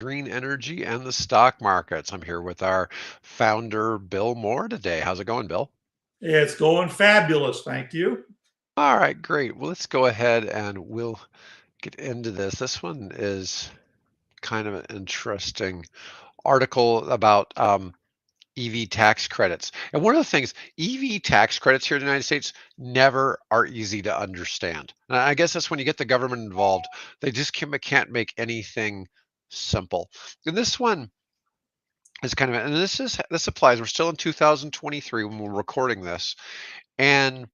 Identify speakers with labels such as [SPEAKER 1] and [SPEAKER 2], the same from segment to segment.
[SPEAKER 1] Green energy and the stock markets. I'm here with our founder, Bill Moore, today. How's it going, Bill?
[SPEAKER 2] It's going fabulous, thank you.
[SPEAKER 1] All right, great. Well, let's go ahead and we'll get into this. This one is kind of an interesting article about EV tax credits. And one of the things, EV tax credits here in the United States never are easy to understand. And I guess that's when you get the government involved, they just can't make anything simple. And this one is kind of, and this applies. We're still in 2023 when we're recording this, and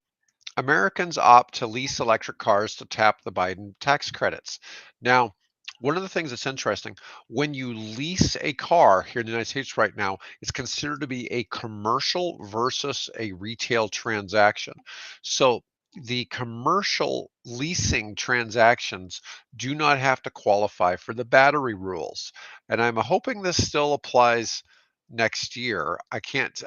[SPEAKER 1] Americans opt to lease electric cars to tap the Biden tax credits. Now, one of the things that's interesting, when you lease a car here in the United States right now, it's considered to be a commercial versus a retail transaction. So the commercial leasing transactions do not have to qualify for the battery rules. And I'm hoping this still applies next year. I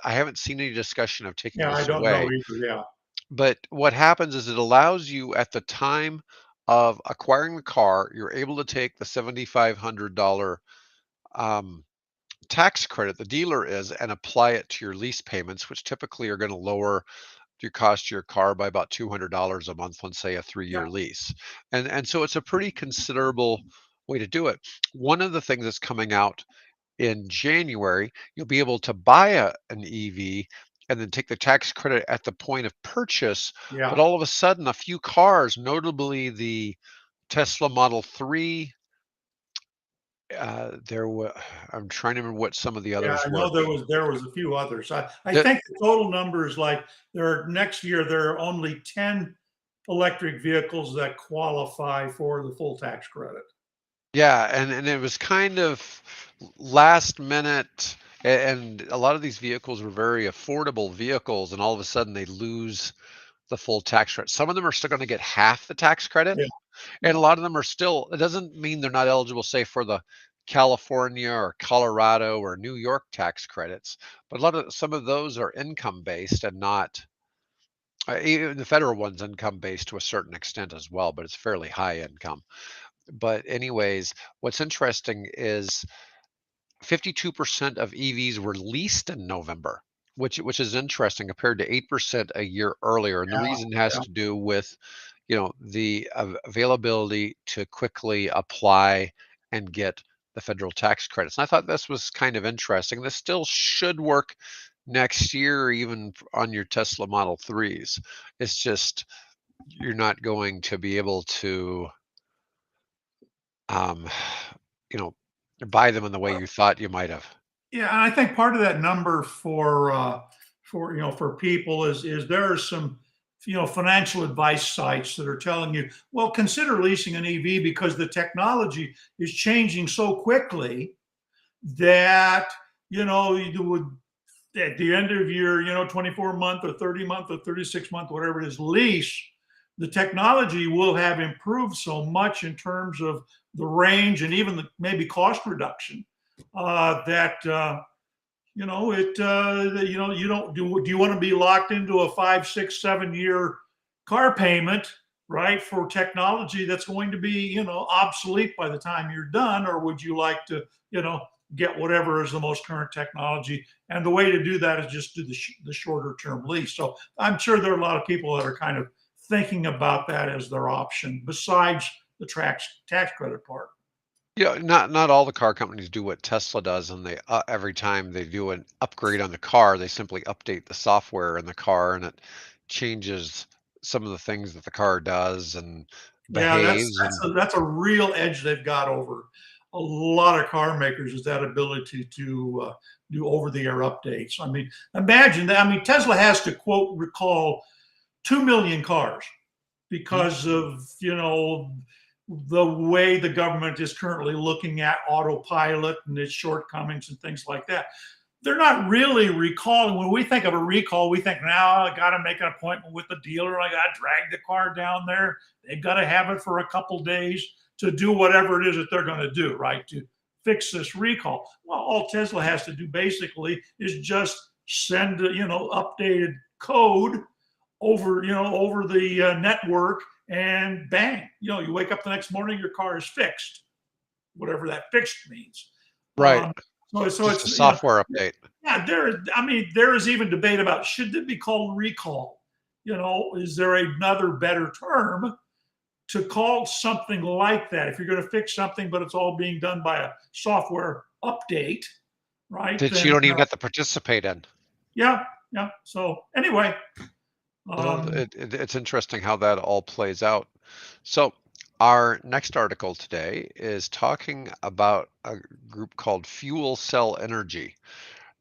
[SPEAKER 1] haven't seen any discussion of taking
[SPEAKER 2] Yeah, I
[SPEAKER 1] this
[SPEAKER 2] don't know
[SPEAKER 1] away,
[SPEAKER 2] either. Yeah,
[SPEAKER 1] but what happens is it allows you at the time of acquiring the car, you're able to take the $7,500 um, tax credit the dealer is and apply it to your lease payments, which typically are going to lower your cost of your car by about $200 a month on, say, a
[SPEAKER 2] yeah,
[SPEAKER 1] three-year lease. And so it's a pretty considerable way to do it. One of the things that's coming out in January, you'll be able to buy an EV and then take the tax credit at the point of purchase. But
[SPEAKER 2] yeah,
[SPEAKER 1] all of a sudden, a few cars, notably the Tesla Model 3, there were, I'm trying to remember what some of the
[SPEAKER 2] yeah.
[SPEAKER 1] others
[SPEAKER 2] I
[SPEAKER 1] were.
[SPEAKER 2] know there was a few others. I
[SPEAKER 1] The,
[SPEAKER 2] think the total number is like next year there are only 10 electric vehicles that qualify for the full tax credit.
[SPEAKER 1] yeah, and it was kind of last minute, and a lot of these vehicles were very affordable vehicles, and all of a sudden they lose the full tax credit. Some of them are still going to get half the tax credit.
[SPEAKER 2] Yeah,
[SPEAKER 1] And a
[SPEAKER 2] yeah,
[SPEAKER 1] lot of them are still, it doesn't mean they're not eligible, say, for the California or Colorado or New York tax credits, but some of those are income based and not, even the federal one's income based to a certain extent as well, but it's fairly high income. But anyways, what's interesting is 52% of EVs were leased in November, which is interesting compared to 8% a year earlier. And the reason has
[SPEAKER 2] yeah,
[SPEAKER 1] to do with, the availability to quickly apply and get the federal tax credits. And I thought this was kind of interesting. This still should work next year, even on your Tesla Model 3s. It's just you're not going to be able to, um, you know, buy them in the way
[SPEAKER 2] yeah.
[SPEAKER 1] you thought you might have.
[SPEAKER 2] Yeah, and I think part of that number for for people is there are some financial advice sites that are telling you, well, consider leasing an EV because the technology is changing so quickly that you would at the end of your 24-month or 30-month or 36-month, whatever it is, lease, the technology will have improved so much in terms of the range and even maybe cost reduction that you don't do you want to be locked into a 5, 6, 7 year car payment, right, for technology that's going to be obsolete by the time you're done, or would you like to get whatever is the most current technology? And the way to do that is just do the shorter term lease. So I'm sure there are a lot of people that are kind of thinking about that as their option besides the tax credit part.
[SPEAKER 1] Yeah, not all the car companies do what Tesla does, and they every time they do an upgrade on the car, they simply update the software in the car, and it changes some of the things that the car does and
[SPEAKER 2] Yeah,
[SPEAKER 1] behaves. And
[SPEAKER 2] that's a real edge they've got over a lot of car makers, is that ability to do over the air updates. I mean, imagine that. I mean, Tesla has to quote recall 2 million cars
[SPEAKER 1] Mhm.
[SPEAKER 2] because of the way the government is currently looking at autopilot and its shortcomings and things like that. They're not really recalling. When we think of a recall, we think, now I got to make an appointment with the dealer. I got to drag the car down there. They've got to have it for a couple days to do whatever it is that they're going to do, right? To fix this recall. Well, all Tesla has to do basically is just send, updated code over the network, and bang, you wake up the next morning, your car is fixed. whatever that fixed means.
[SPEAKER 1] Right.
[SPEAKER 2] So
[SPEAKER 1] Just a
[SPEAKER 2] it's, you know,
[SPEAKER 1] software update.
[SPEAKER 2] yeah, I mean, there is even debate about should it be called recall? You know, is there another better term to call something like that? If you're going to fix something, but it's all being done by a software update, right?
[SPEAKER 1] That you
[SPEAKER 2] Then
[SPEAKER 1] don't even have to participate in.
[SPEAKER 2] yeah, yeah. So anyway,
[SPEAKER 1] Well,
[SPEAKER 2] um,
[SPEAKER 1] it's interesting how that all plays out. So, our next article today is talking about a group called Fuel Cell Energy.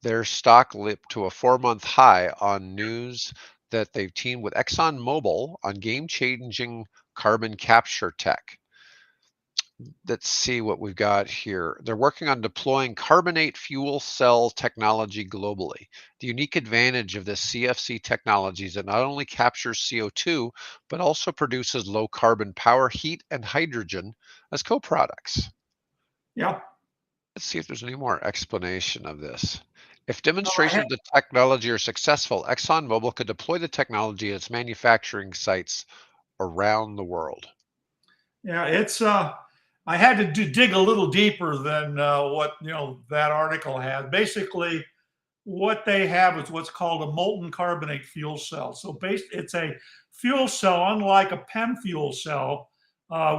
[SPEAKER 1] Their stock leaped to a 4-month high on news that they've teamed with ExxonMobil on game-changing carbon capture tech. Let's see what we've got here. They're working on deploying carbonate fuel cell technology globally. The unique advantage of this CFC technology is it not only captures CO2, but also produces low carbon power, heat, and hydrogen as co-products.
[SPEAKER 2] yeah.
[SPEAKER 1] Let's see if there's any more explanation of this. If
[SPEAKER 2] No, I
[SPEAKER 1] demonstrations of the technology are successful, ExxonMobil could deploy the technology at its manufacturing sites around the world.
[SPEAKER 2] Yeah, it's I had to dig a little deeper than what that article had. Basically, what they have is what's called a molten carbonate fuel cell. So it's a fuel cell, unlike a PEM fuel cell,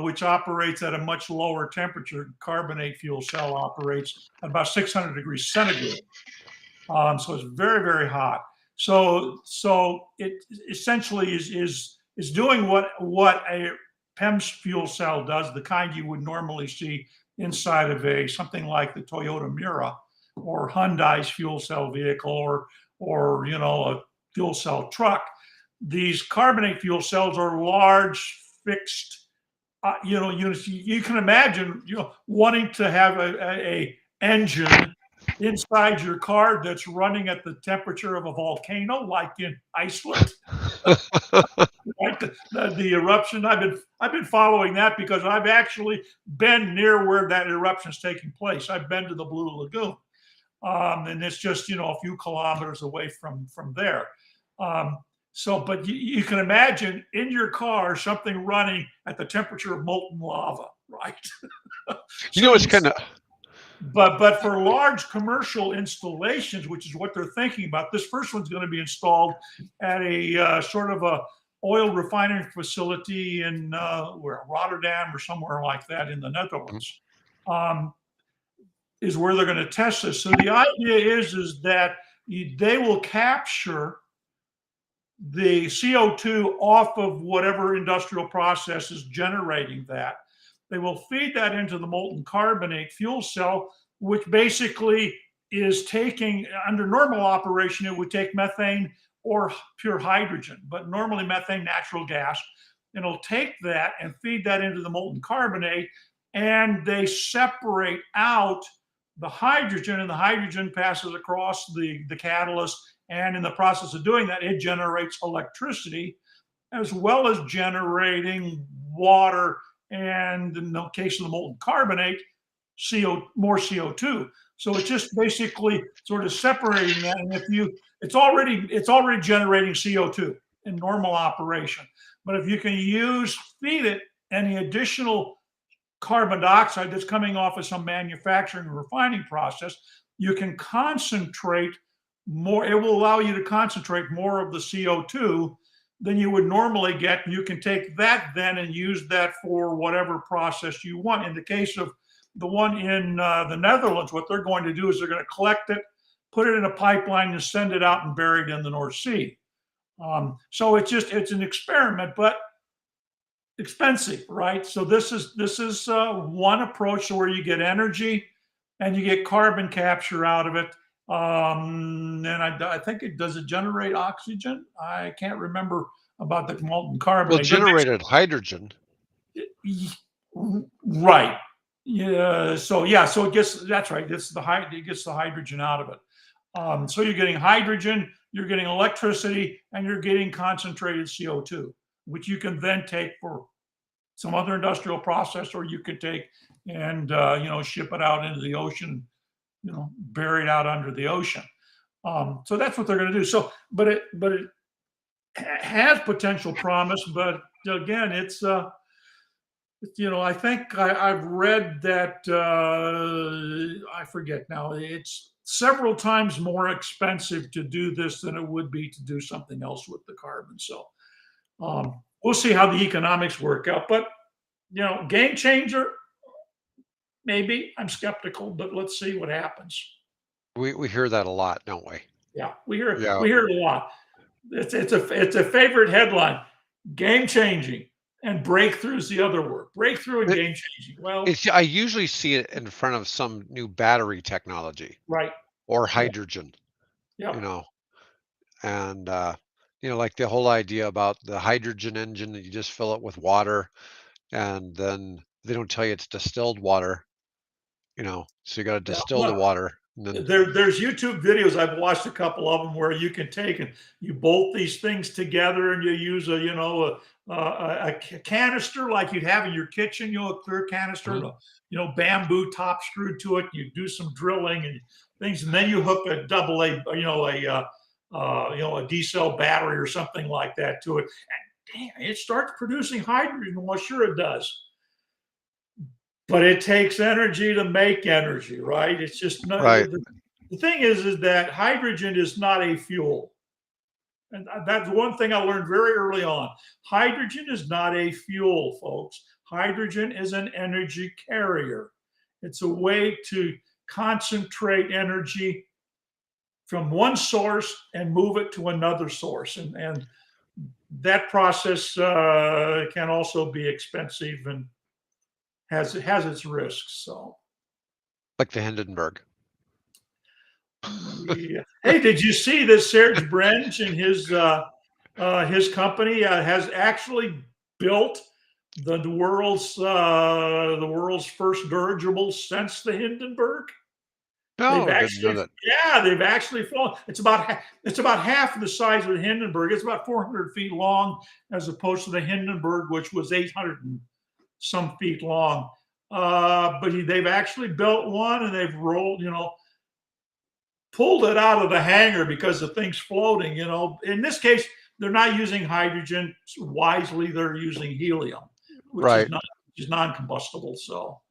[SPEAKER 2] which operates at a much lower temperature. Carbonate fuel cell operates at about 600 degrees centigrade. So it's very, very hot. So it essentially is doing what a PEMS fuel cell does, the kind you would normally see inside of a something like the Toyota Miura or Hyundai's fuel cell vehicle or a fuel cell truck. These carbonate fuel cells are large fixed units. You can imagine wanting to have a engine inside your car that's running at the temperature of a volcano, like in Iceland. Right? The eruption. I've been following that because I've actually been near where that eruption is taking place. I've been to the Blue Lagoon, and it's just a few kilometers away from there. But you can imagine in your car something running at the temperature of molten lava, right?
[SPEAKER 1] You
[SPEAKER 2] So
[SPEAKER 1] know, it's
[SPEAKER 2] you
[SPEAKER 1] kind of
[SPEAKER 2] but for large commercial installations, which is what they're thinking about, this first one's going to be installed at a sort of a oil refining facility in where Rotterdam or somewhere like that in the Netherlands, is where they're going to test this. So the idea is that they will capture the CO2 off of whatever industrial process is generating that. They will feed that into the molten carbonate fuel cell, which basically is taking, under normal operation, it would take methane or pure hydrogen, but normally methane, natural gas. And it'll take that and feed that into the molten carbonate, and they separate out the hydrogen, and the hydrogen passes across the catalyst. And in the process of doing that, it generates electricity as well as generating water, and in the case of the molten carbonate, more CO2. So it's just basically sort of separating that. And it's already generating CO2 in normal operation. But if you can feed it any additional carbon dioxide that's coming off of some manufacturing or refining process, you can concentrate more. It will allow you to concentrate more of the CO2 than you would normally get. You can take that then and use that for whatever process you want. In the case of the one in the Netherlands, what they're going to do is they're going to collect it, put it in a pipeline, and send it out and bury it in the North Sea. So it's an experiment, but expensive, right? So this is one approach to where you get energy and you get carbon capture out of it. And I think does it generate oxygen? I can't remember about the molten
[SPEAKER 1] well
[SPEAKER 2] carbonate.
[SPEAKER 1] generated hydrogen.
[SPEAKER 2] Right. Yeah. So it gets, that's right. It gets the hydrogen out of it. So you're getting hydrogen, you're getting electricity, and you're getting concentrated CO2, which you can then take for some other industrial process, or you could take and ship it out into the ocean, bury it out under the ocean. So that's what they're going to do. So, but it has potential promise, but again, I think I've read that I forget now. It's several times more expensive to do this than it would be to do something else with the carbon. So we'll see how the economics work out. But game changer, maybe. I'm skeptical, but let's see what happens.
[SPEAKER 1] We hear that a lot, don't we?
[SPEAKER 2] Yeah, we hear
[SPEAKER 1] Yeah.
[SPEAKER 2] we hear it a lot. It's a favorite headline. Game changing and breakthroughs the other word. Breakthrough and
[SPEAKER 1] It,
[SPEAKER 2] game changing. Well,
[SPEAKER 1] I usually see it in front of some new battery technology
[SPEAKER 2] right.
[SPEAKER 1] or
[SPEAKER 2] Yeah.
[SPEAKER 1] hydrogen, you
[SPEAKER 2] Yep.
[SPEAKER 1] know, and like the whole idea about the hydrogen engine that you just fill it with water, and then they don't tell you it's distilled water, so you got to
[SPEAKER 2] Yeah.
[SPEAKER 1] distill the
[SPEAKER 2] Well,
[SPEAKER 1] water, and then
[SPEAKER 2] there's YouTube videos. I've watched a couple of them where you can take and you bolt these things together, and you use a canister like you'd have in your kitchen, a clear canister,
[SPEAKER 1] Mhm.
[SPEAKER 2] and a bamboo top screwed to it. You do some drilling and things, and then you hook a double A, a D cell battery or something like that to it. And damn, it starts producing hydrogen. Well, sure it does. But it takes energy to make energy, right? It's just not
[SPEAKER 1] right.
[SPEAKER 2] the thing is that hydrogen is not a fuel. And that's one thing I learned very early on. Hydrogen is not a fuel, folks. Hydrogen is an energy carrier. It's a way to concentrate energy from one source and move it to another source. And that process can also be expensive and has its risks. So
[SPEAKER 1] Like the Hindenburg.
[SPEAKER 2] yeah. Hey, did you see that Serge Brench and his company has actually built the world's first dirigible since the Hindenburg? They've
[SPEAKER 1] No, didn't know
[SPEAKER 2] actually,
[SPEAKER 1] that.
[SPEAKER 2] yeah, they've actually flown. It's about half the size of the Hindenburg. It's about 400 feet long, as opposed to the Hindenburg, which was 800 and some feet long. But they've actually built one, and they've pulled it out of the hangar because the thing's floating. In this case, they're not using hydrogen wisely. They're using helium, which is
[SPEAKER 1] Right.
[SPEAKER 2] not non-combustible. So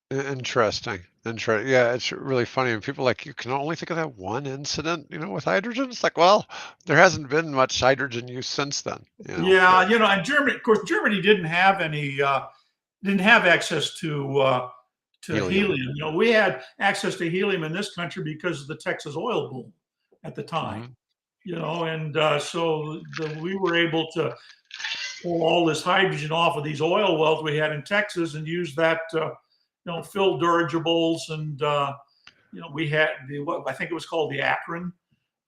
[SPEAKER 1] Interesting. Interesting. Yeah, it's really funny. And people like, you can only think of that one incident, with hydrogen. It's like, well, there hasn't been much hydrogen use since then.
[SPEAKER 2] yeah, and Germany, of course, Germany didn't have access to
[SPEAKER 1] Helium.
[SPEAKER 2] helium. We had access to helium in this country because of the Texas oil boom at the time.
[SPEAKER 1] Hmm.
[SPEAKER 2] And so we were able to pull all this hydrogen off of these oil wells we had in Texas and use that to, fill dirigibles. And we had what I think it was called the Akron.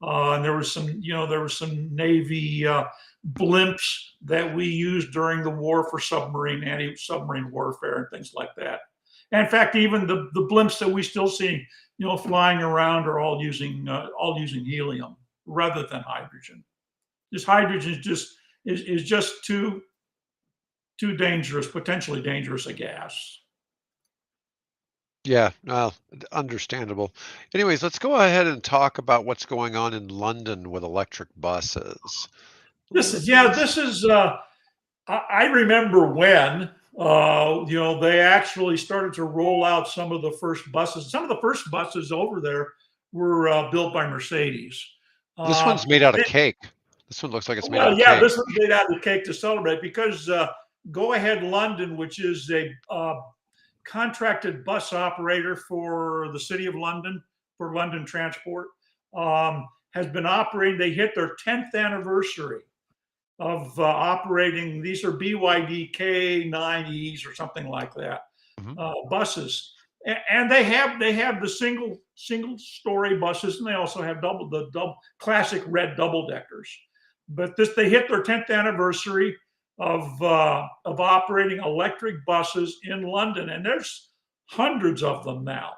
[SPEAKER 2] And there was some Navy blimps that we used during the war for anti-submarine warfare and things like that. And in fact, even the blimps that we still see, flying around are all using helium rather than hydrogen. This hydrogen is just too dangerous, potentially dangerous a gas.
[SPEAKER 1] Yeah, well, understandable. Anyways, let's go ahead and talk about what's going on in London with electric buses.
[SPEAKER 2] This is yeah. This is. I remember when they actually started to roll out some of the first buses. Some of the first buses over there were built by Mercedes.
[SPEAKER 1] This
[SPEAKER 2] Uh,
[SPEAKER 1] one's made out of cake. This one looks like it's made out
[SPEAKER 2] well,
[SPEAKER 1] of
[SPEAKER 2] yeah,
[SPEAKER 1] cake.
[SPEAKER 2] this was made out of cake to celebrate because Go Ahead London, which is a contracted bus operator for the City of London, for London Transport, has been operating. They hit their 10th anniversary of operating. These are BYD K9Es or something like that,
[SPEAKER 1] Hmm.
[SPEAKER 2] buses, and they have the single story buses, and they also have the double classic red double deckers. But they hit their 10th anniversary of operating electric buses in London, and there's hundreds of them now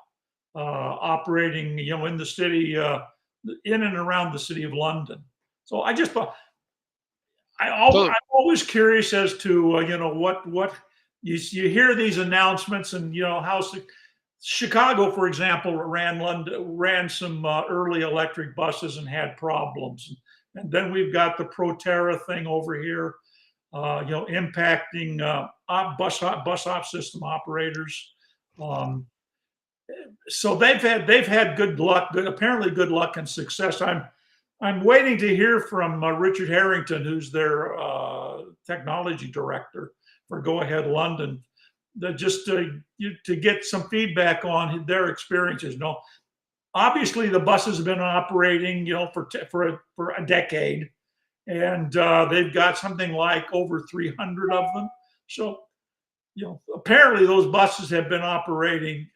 [SPEAKER 2] operating, in the city, in and around the city of London. So I just thought
[SPEAKER 1] So,
[SPEAKER 2] I'm always curious as to what you hear these announcements, and how Chicago, for example, ran some early electric buses and had problems, and then we've got the ProTrader thing over here. impacting bus op system operators. Um, so they've had good luck, apparently good luck and success. I'm waiting to hear from Richard Harrington, who's their technology director for Go Ahead London, just to get some feedback on their experiences. Obviously the buses have been operating, for a decade, and they've got something like over 300 of them. So, apparently those buses have been operating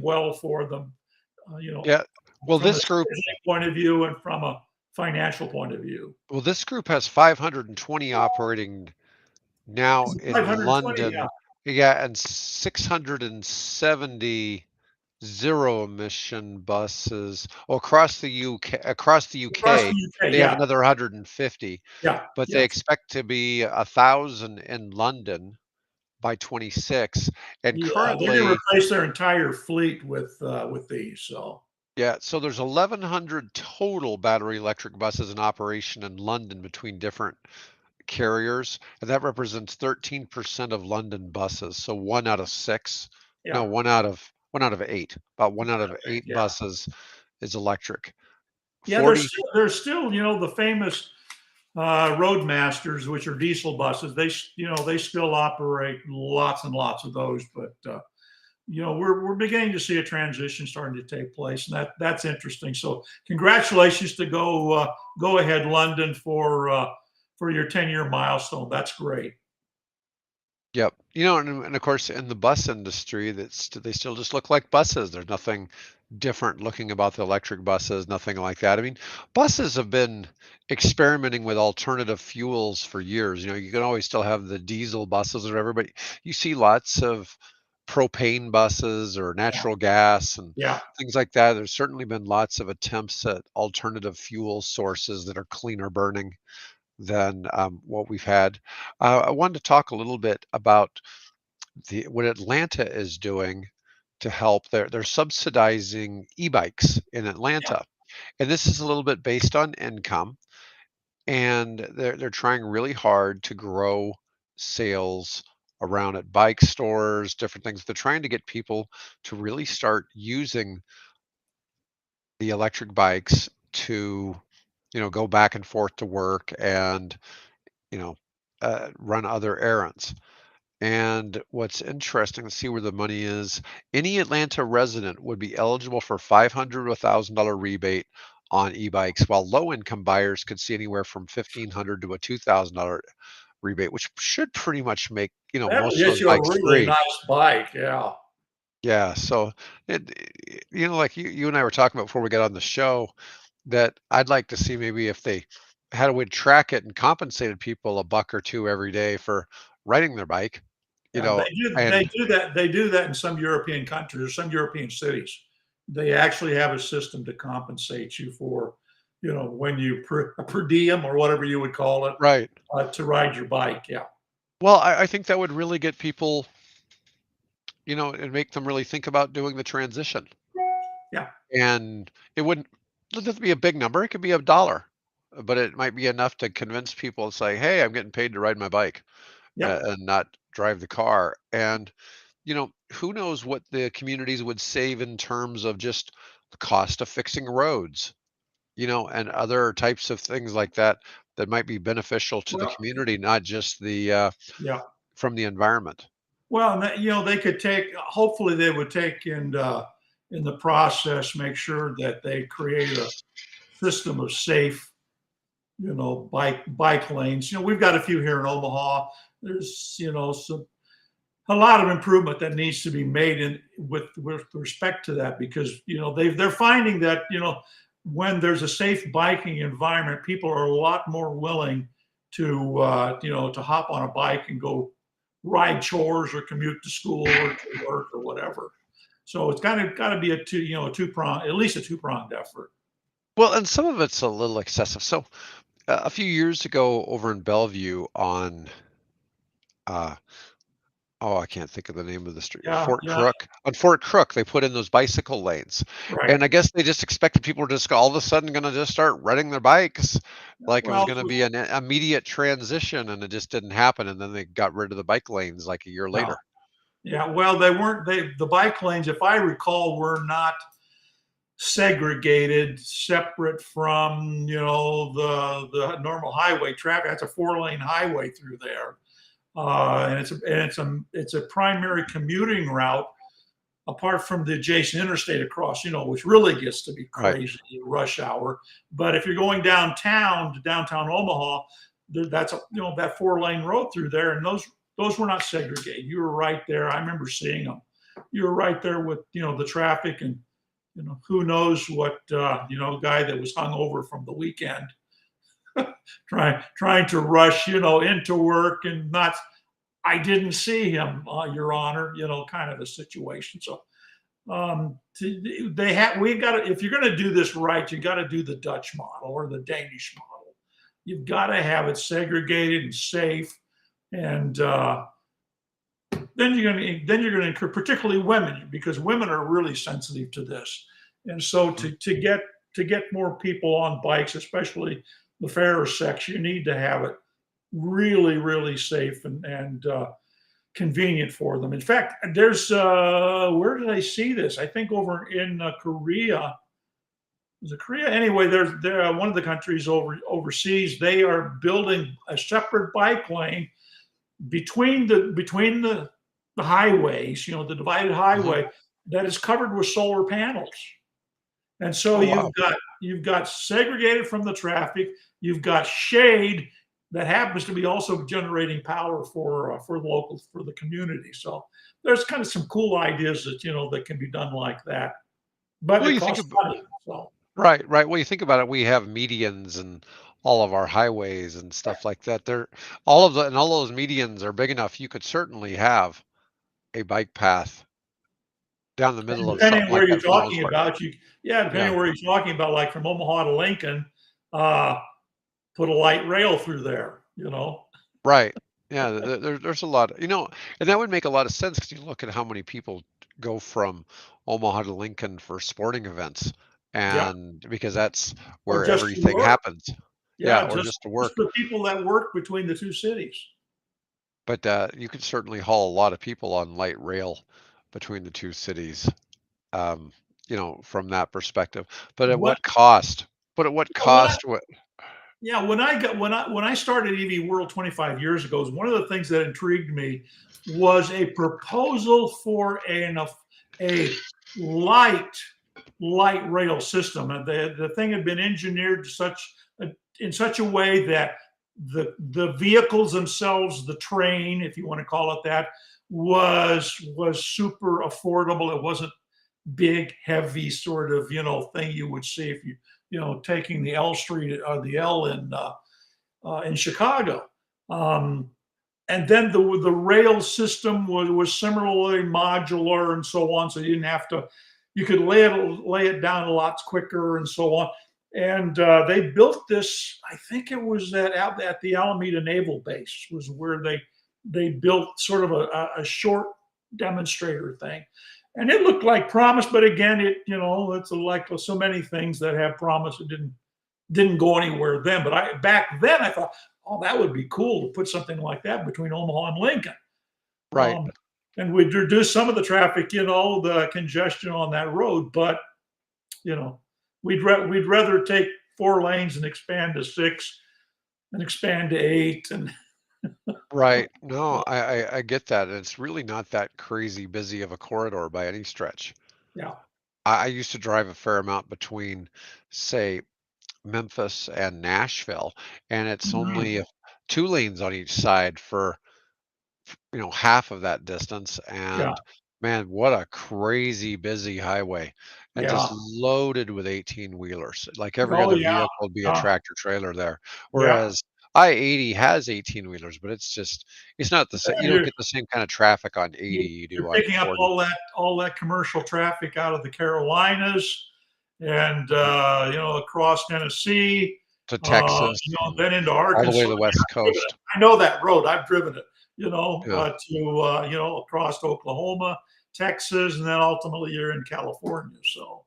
[SPEAKER 2] well for them.
[SPEAKER 1] Yeah. Well,
[SPEAKER 2] From a
[SPEAKER 1] this group,
[SPEAKER 2] scheduling point of view and from a financial point of view.
[SPEAKER 1] this group has 520 operating now in
[SPEAKER 2] 520, yeah.
[SPEAKER 1] London. Yeah, and 670 zero emission buses across the UK. Across the
[SPEAKER 2] Across
[SPEAKER 1] UK,
[SPEAKER 2] the UK,
[SPEAKER 1] they have
[SPEAKER 2] yeah,
[SPEAKER 1] another 150,
[SPEAKER 2] yeah,
[SPEAKER 1] but they
[SPEAKER 2] yes.
[SPEAKER 1] expect to be 1,000 in London by 26. And
[SPEAKER 2] Yeah, they're going to
[SPEAKER 1] currently,
[SPEAKER 2] replace their entire fleet with these. So
[SPEAKER 1] yeah, so there's 1,100 total battery electric buses in operation in London between different carriers, and that represents 13% of London buses. So one out of six, no,
[SPEAKER 2] yeah,
[SPEAKER 1] one out of eight, about one out of eight
[SPEAKER 2] yeah,
[SPEAKER 1] buses is electric.
[SPEAKER 2] yeah.
[SPEAKER 1] 40,
[SPEAKER 2] There's still the famous Roadmasters, which are diesel buses. They still operate lots and lots of those, but we're beginning to see a transition starting to take place, and that's interesting. So congratulations to Go Ahead London for your 10-year milestone. That's great.
[SPEAKER 1] yep. And of course, in the bus industry, they still just look like buses. There's nothing different looking about the electric buses, nothing like that. I mean, buses have been experimenting with alternative fuels for years. You can always still have the diesel buses or whatever, but you see lots of propane buses or
[SPEAKER 2] Yeah,
[SPEAKER 1] natural gas and
[SPEAKER 2] yeah,
[SPEAKER 1] things like that. There's certainly been lots of attempts at alternative fuel sources that are cleaner burning than what we've had. I wanted to talk a little bit about what Atlanta is doing to help. They're subsidizing e-bikes in
[SPEAKER 2] yeah,
[SPEAKER 1] Atlanta, and this is a little bit based on income, and they're trying really hard to grow sales around at bike stores, different things. They're trying to get people to really start using the electric bikes to, go back and forth to work and, you know, run other errands. And what's interesting to see where the money is, any Atlanta resident would be eligible for $500 to $1,000 rebate on e-bikes, while low-income buyers could see anywhere from $1,500 to a $2,000 rebate, which should pretty much make,
[SPEAKER 2] that would
[SPEAKER 1] most of
[SPEAKER 2] get
[SPEAKER 1] those
[SPEAKER 2] you a
[SPEAKER 1] bikes
[SPEAKER 2] really
[SPEAKER 1] free.
[SPEAKER 2] nice bike. Yeah,
[SPEAKER 1] Yeah, so like you and I were talking about before we got on the show, that I'd like to see maybe if they had a way to track it and compensated people a buck or two every day for riding their bike, you
[SPEAKER 2] yeah.
[SPEAKER 1] know,
[SPEAKER 2] They
[SPEAKER 1] and
[SPEAKER 2] do that. They do that in some European countries or some European cities. They actually have a system to compensate you for, when you per diem or whatever you would call it,
[SPEAKER 1] right.
[SPEAKER 2] to ride your bike. Yeah,
[SPEAKER 1] Well, I think that would really get people, and make them really think about doing the transition.
[SPEAKER 2] yeah,
[SPEAKER 1] And it doesn't be a big number. It could be $1, but it might be enough to convince people to say, "Hey, I'm getting paid to ride my bike
[SPEAKER 2] yeah.
[SPEAKER 1] and not drive the car." And who knows what the communities would save in terms of just the cost of fixing roads, and other types of things like that that might be beneficial to the
[SPEAKER 2] Well,
[SPEAKER 1] community, not just
[SPEAKER 2] yeah.
[SPEAKER 1] from the environment.
[SPEAKER 2] Well, and they could take. Hopefully, they would take in the process, make sure that they create a system of safe, bike lanes. We've got a few here in Omaha. There's a lot of improvement that needs to be made with respect to that, because they're finding that when there's a safe biking environment, people are a lot more willing to hop on a bike and go ride chores or commute to school or to work or whatever. So it's got to be a two prong, at least a two-pronged effort.
[SPEAKER 1] Well, and some of it's a little excessive. So a few years ago over in Bellevue uh, oh, I can't think of the name of the street.
[SPEAKER 2] Yeah,
[SPEAKER 1] Fort
[SPEAKER 2] yeah,
[SPEAKER 1] Crook. On Fort Crook, they put in those bicycle lanes.
[SPEAKER 2] right.
[SPEAKER 1] And I guess they just expected people were just all of a sudden going to just start riding their bikes like it was
[SPEAKER 2] Well,
[SPEAKER 1] going to be an immediate transition, and it just didn't happen. And then they got rid of the bike lanes like a year
[SPEAKER 2] no,
[SPEAKER 1] later.
[SPEAKER 2] yeah. Well, they weren't. The bike lanes, if I recall, were not segregated, separate from the normal highway traffic. That's a 4-lane highway through there, and it's a primary commuting route apart from the adjacent interstate across, which really gets to be
[SPEAKER 1] Right.
[SPEAKER 2] crazy rush hour. But if you're going downtown to downtown Omaha, that's that 4-lane road through there, and those were not segregated. You were right there. I remember seeing them. You were right there with the traffic, and who knows what guy that was hung over from the weekend trying to rush into work and not. I didn't see him, Your Honor. Kind of a situation. So we got to, if you're going to do this right, you got to do the Dutch model or the Danish model. You've got to have it segregated and safe, and then you're going to incur, particularly women, because women are really sensitive to this. And so to get more people on bikes, especially the fairer sex, you need to have it really, really safe and convenient for them. In fact, there's where did I see this? I think over in Korea. Was it Korea? Anyway, there's one of the countries overseas. They are building a separate bike lane between the highways. The divided highway that is covered with solar panels. And so
[SPEAKER 1] Oh, wow.
[SPEAKER 2] you've got segregated from the traffic. You've got shade that happens to be also generating power for the community. So there's kind of some cool ideas that can be done like that, but
[SPEAKER 1] Well,
[SPEAKER 2] it
[SPEAKER 1] you think
[SPEAKER 2] costs
[SPEAKER 1] of
[SPEAKER 2] money. So
[SPEAKER 1] right, right. Well, you think about it, we have medians and all of our highways and stuff like that. They're all those medians are big enough. You could certainly have a bike path down the
[SPEAKER 2] and
[SPEAKER 1] middle of
[SPEAKER 2] depending
[SPEAKER 1] something
[SPEAKER 2] on
[SPEAKER 1] like
[SPEAKER 2] where you're
[SPEAKER 1] that for the most
[SPEAKER 2] talking
[SPEAKER 1] part.
[SPEAKER 2] about, depending
[SPEAKER 1] Yeah.
[SPEAKER 2] on where you're talking about, like from Omaha to Lincoln, uh, put a light rail through there.
[SPEAKER 1] Right. Yeah, there's a lot, and that would make a lot of sense because you look at how many people go from Omaha to Lincoln for sporting events,
[SPEAKER 2] Yeah,
[SPEAKER 1] and because that's
[SPEAKER 2] or
[SPEAKER 1] where
[SPEAKER 2] just to
[SPEAKER 1] everything
[SPEAKER 2] work.
[SPEAKER 1] happens. Yeah,
[SPEAKER 2] Yeah,
[SPEAKER 1] or
[SPEAKER 2] just
[SPEAKER 1] just to
[SPEAKER 2] just
[SPEAKER 1] work.
[SPEAKER 2] the people that work between the two cities.
[SPEAKER 1] But you could certainly haul a lot of people on light rail between the two cities, um, from that perspective. But at
[SPEAKER 2] What
[SPEAKER 1] what cost? But at what
[SPEAKER 2] when I
[SPEAKER 1] cost? What?
[SPEAKER 2] Yeah, when I started EV World 25 years ago, one of the things that intrigued me was a proposal for a light light rail system, and the thing had been engineered in such a way that the vehicles themselves, the train, if you want to call it that, was super affordable. It wasn't big, heavy sort of thing you would see if taking the L Street or the L in Chicago. And then the rail system was similarly modular and so on, so you didn't have to. You could lay it down a lot quicker and so on. And they built this. I think it was at the Alameda Naval Base was where they built sort of a short demonstrator thing, and it looked like promise. But again, it's like so many things that have promise. It didn't go anywhere then. But back then I thought, oh, that would be cool to put something like that between Omaha and Lincoln,
[SPEAKER 1] Right.
[SPEAKER 2] and we'd reduce some of the traffic, the congestion on that road. But you know, we'd rather take 4 lanes and expand to 6 and expand to 8 and
[SPEAKER 1] Right. No, I get that. And it's really not that crazy busy of a corridor by any stretch.
[SPEAKER 2] yeah,
[SPEAKER 1] I used to drive a fair amount between, say, Memphis and Nashville, and it's only
[SPEAKER 2] mm,
[SPEAKER 1] 2 lanes on each side for half of that distance.
[SPEAKER 2] yeah,
[SPEAKER 1] And man, what a crazy busy highway, and just
[SPEAKER 2] yeah,
[SPEAKER 1] loaded with 18 wheelers. Like every
[SPEAKER 2] oh
[SPEAKER 1] other
[SPEAKER 2] yeah,
[SPEAKER 1] vehicle would be a tractor trailer there.
[SPEAKER 2] yeah.
[SPEAKER 1] Whereas I-80 has 18 wheelers, but it's not the same. You don't
[SPEAKER 2] You're,
[SPEAKER 1] get the same kind of traffic on 80
[SPEAKER 2] you're
[SPEAKER 1] you
[SPEAKER 2] you're
[SPEAKER 1] do on
[SPEAKER 2] picking up
[SPEAKER 1] 40
[SPEAKER 2] all that commercial traffic out of the Carolinas and across Tennessee,
[SPEAKER 1] to Texas
[SPEAKER 2] then
[SPEAKER 1] and
[SPEAKER 2] into
[SPEAKER 1] all the way
[SPEAKER 2] Arkansas.
[SPEAKER 1] to the West Coast.
[SPEAKER 2] I know that road. I've driven it.
[SPEAKER 1] Yeah.
[SPEAKER 2] across Oklahoma, Texas, and then ultimately you're in California. So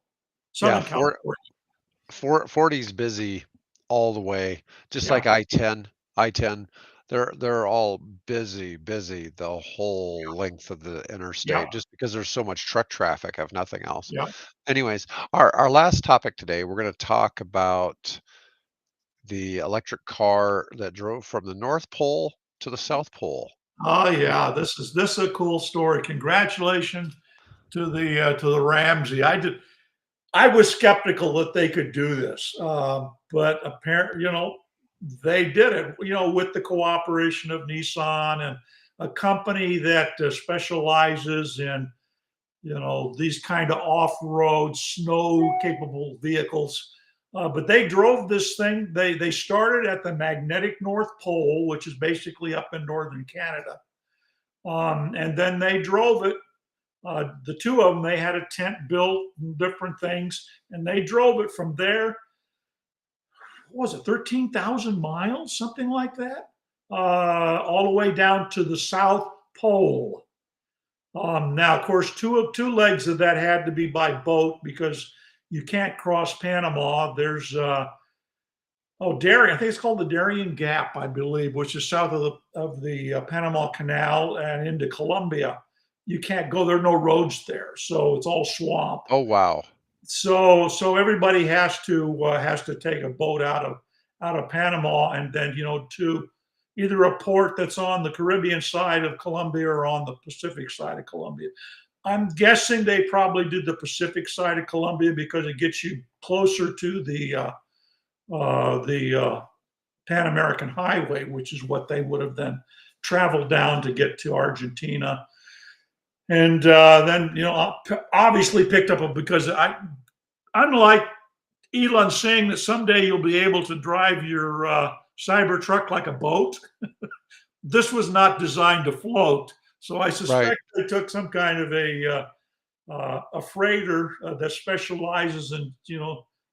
[SPEAKER 1] Yeah,
[SPEAKER 2] Southern California.
[SPEAKER 1] 40's busy all the way, just
[SPEAKER 2] Yeah,
[SPEAKER 1] like I-10. I-10, they're all busy the whole length of the
[SPEAKER 2] yeah,
[SPEAKER 1] interstate just because there's so much truck traffic, if nothing else.
[SPEAKER 2] yeah.
[SPEAKER 1] Anyways, our last topic today, we're going to talk about the electric car that drove from the North Pole to the South Pole.
[SPEAKER 2] Oh yeah, this is a cool story. Congratulations to the Ramsey. I was skeptical that they could do this, but apparently, they did it. With the cooperation of Nissan and a company that specializes in these kind of off-road, snow-capable vehicles. But they drove this thing. They started at the magnetic North Pole, which is basically up in northern Canada, and then they drove it. The two of them, they had a tent built and different things, and they drove it from there. What was it, 13,000 miles, something like that, all the way down to the South Pole. Now, of course, two legs of that had to be by boat because you can't cross Panama. There's Darien. I think it's called the Darien Gap, I believe, which is south of the Panama Canal and into Colombia. You can't go. There are no roads there, so it's all swamp.
[SPEAKER 1] Oh, wow.
[SPEAKER 2] So everybody has to take a boat out of Panama and then to either a port that's on the Caribbean side of Colombia or on the Pacific side of Colombia. I'm guessing they probably did the Pacific side of Colombia because it gets you closer to the Pan American Highway, which is what they would have then traveled down to get to Argentina. And then, obviously picked up because unlike Elon saying that someday you'll be able to drive your cyber truck like a boat, this was not designed to float. So I
[SPEAKER 1] Right.
[SPEAKER 2] suspect they took some kind of a freighter that specializes in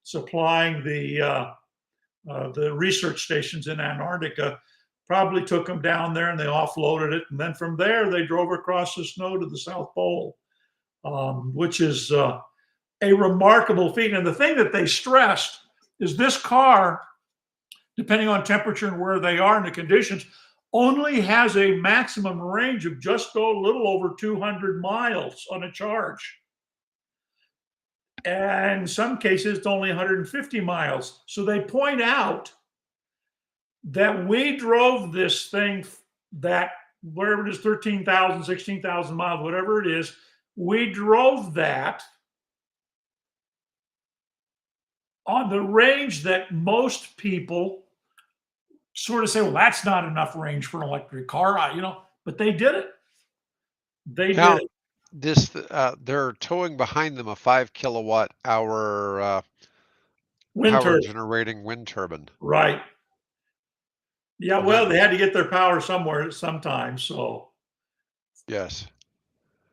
[SPEAKER 2] supplying the research stations in Antarctica. Probably took them down there and they offloaded it, and then from there they drove across the snow to the South Pole, which is a remarkable feat. And the thing that they stressed is this car, depending on temperature and where they are and the conditions, only has a maximum range of just a little over 200 miles on a charge. And in some cases, it's only 150 miles. So they point out that we drove this thing that, wherever it is, 13,000, 16,000 miles, whatever it is, we drove that on the range that most people sort of say, well, that's not enough range for an electric car, but they did it. They
[SPEAKER 1] Now,
[SPEAKER 2] did it.
[SPEAKER 1] they're towing behind them a 5 kilowatt hour power
[SPEAKER 2] Winter,
[SPEAKER 1] generating wind turbine.
[SPEAKER 2] right. Yeah,
[SPEAKER 1] And that,
[SPEAKER 2] well, they had to get their power somewhere sometime. So,
[SPEAKER 1] yes.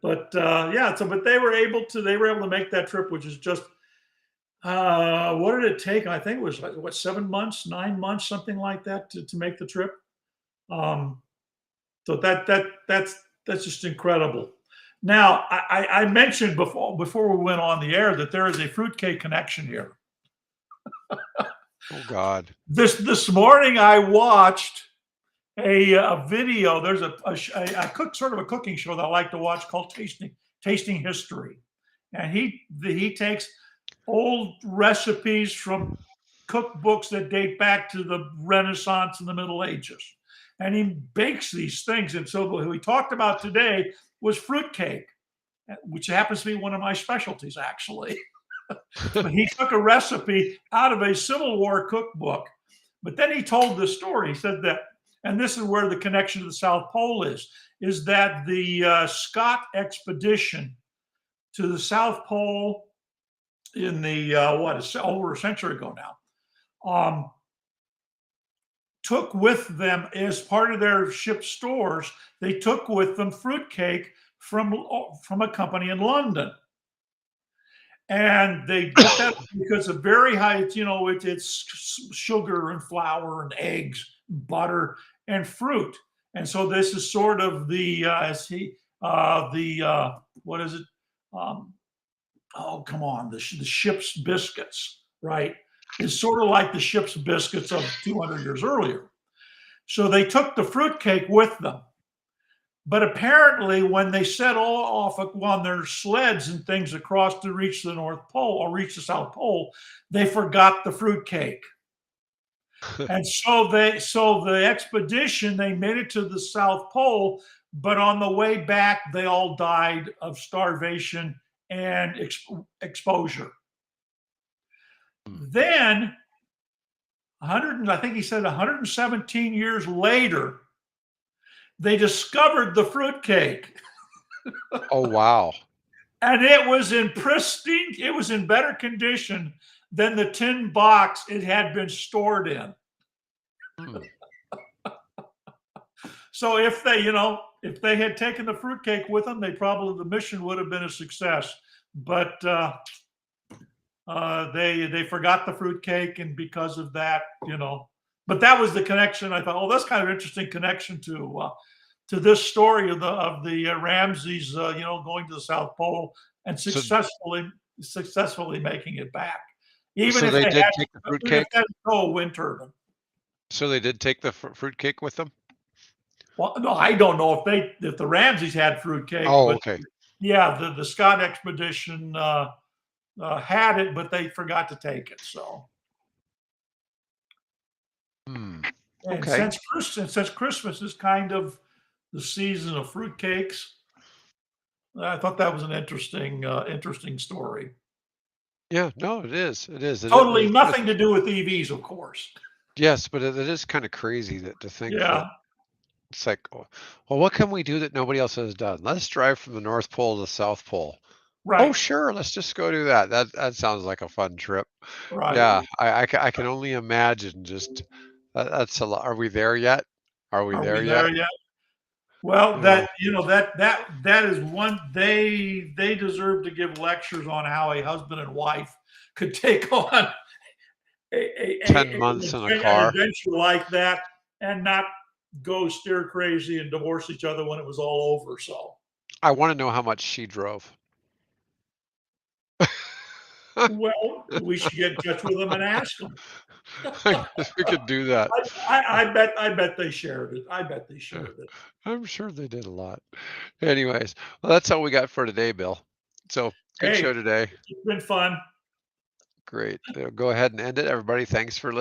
[SPEAKER 2] but yeah, but they were able to make that trip, which is just what did it take? I think it was like, what, 7 months, 9 months, something like that to make the trip. Um, so that's just incredible. Now, I mentioned before we went on the air that there is a fruitcake connection here.
[SPEAKER 1] Oh, God.
[SPEAKER 2] This morning I watched a video. There's a cook, sort of a cooking show that I like to watch called Tasting History, and he takes old recipes from cookbooks that date back to the Renaissance and the Middle Ages, and he bakes these things. And so what we talked about today was fruitcake, which happens to be one of my specialties, actually. But he took a recipe out of a Civil War cookbook. But then he told this story. He said that, and this is where the connection to the South Pole is that the Scott expedition to the South Pole in the over a century ago now, took with them, as part of their ship stores, they took with them fruitcake from a company in London. And they get that because of very high, it's sugar and flour and eggs, butter and fruit. And so this is sort of the what is it? Um, oh, come on, the ship's biscuits, right? It's sort of like the ship's biscuits of 200 years earlier. So they took the fruitcake with them. But apparently, when they set off on their sleds and things across to reach the North Pole or reach the South Pole, they forgot the fruitcake. And so the expedition, they made it to the South Pole, but on the way back, they all died of starvation and exposure. Then, I think he said 117 years later, they discovered the fruitcake.
[SPEAKER 1] Oh, wow.
[SPEAKER 2] And it was in better condition than the tin box it had been stored in. So if they had taken the fruitcake with them, the mission would have been a success. But they forgot the fruitcake, and because of that, But that was the connection. I thought, oh, that's kind of interesting connection to this story of the Ramses, going to the South Pole and successfully making it back, even if
[SPEAKER 1] they
[SPEAKER 2] they
[SPEAKER 1] did
[SPEAKER 2] had
[SPEAKER 1] take the fruitcake.
[SPEAKER 2] a wind turbine.
[SPEAKER 1] So they did take the fruitcake with them.
[SPEAKER 2] Well, no, I don't know if the Ramses had fruitcake.
[SPEAKER 1] Oh,
[SPEAKER 2] but
[SPEAKER 1] okay.
[SPEAKER 2] Yeah, the Scott expedition had it, but they forgot to take it. So,
[SPEAKER 1] okay.
[SPEAKER 2] Since Christmas is kind of the season of fruitcakes, I thought that was an interesting story.
[SPEAKER 1] Yeah, no, it is. It is.
[SPEAKER 2] Totally nothing to do with EVs, of course.
[SPEAKER 1] Yes, but it is kind of crazy to think that it's like, well, what can we do that nobody else has done? Let's drive from the North Pole to the South Pole.
[SPEAKER 2] Right.
[SPEAKER 1] Oh, sure. Let's just go do that. That sounds like a fun trip.
[SPEAKER 2] Right.
[SPEAKER 1] Yeah, I can only imagine. Just that's a lot. Are we there yet? Are we there yet?
[SPEAKER 2] Well, that is one they deserve to give lectures on how a husband and wife could take on
[SPEAKER 1] 10 months in a car.
[SPEAKER 2] An adventure like that and not go stir crazy and divorce each other when it was all over. So
[SPEAKER 1] I want to know how much she drove.
[SPEAKER 2] Well, we should get in touch with them and ask them.
[SPEAKER 1] I guess we could do that.
[SPEAKER 2] I bet they shared it. I bet they shared it.
[SPEAKER 1] I'm sure they did a lot. Anyways, well, that's all we got for today, Bill. So good show today.
[SPEAKER 2] It's been fun.
[SPEAKER 1] Great. Go ahead and end it, everybody. Thanks for listening.